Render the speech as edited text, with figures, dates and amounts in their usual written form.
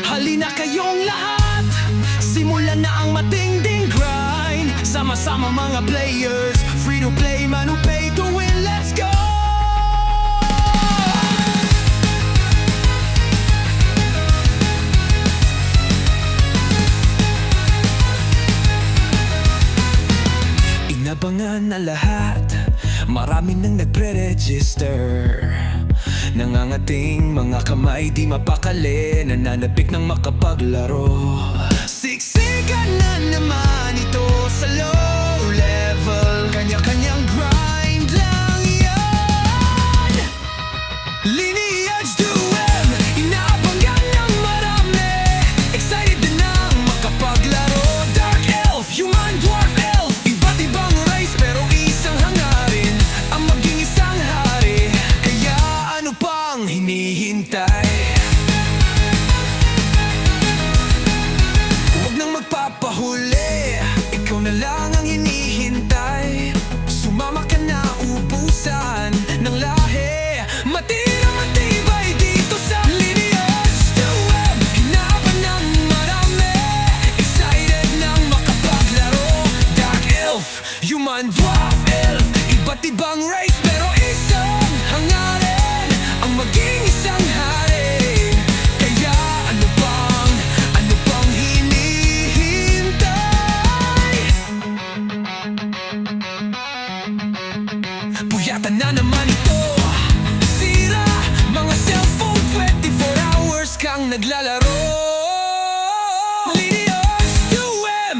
Halina kayong lahat, simulan na ang matinding grind. Sama-sama mga players, free to play, man who pay to win, let's go! Inabangan na lahat, marami nang nagpre-register. Nangangating mga kamay, di mapakali, nananabik ng makapaglaro. Siksikan na naman ito sa low level, kanya-kanyang grind lang yan. Lineage to M, inaabangan ng marami, excited din ang makapaglaro. Dark Elf, Human Dwarf Elf, iba't ibang race pero isang hangarin, ang maging isang hari. Kaya ano pang hinihintay? Huwag nang magpapahuli, ikaw na lang ang hinihintay. Sumama ka na, ubusan ng lahi, matira matibay dito sa Lineage to M. Hinaban ng marami, excited nang makapaglaro. Dark Elf, Human Dwarf Elf, iba't ibang race pero isang hangarin, ang maging isang hari. Kaya ano pang hinihintay? Puyatan na naman ito, sira mga cellphone, 24 hours kang naglalaro. Lineage to M,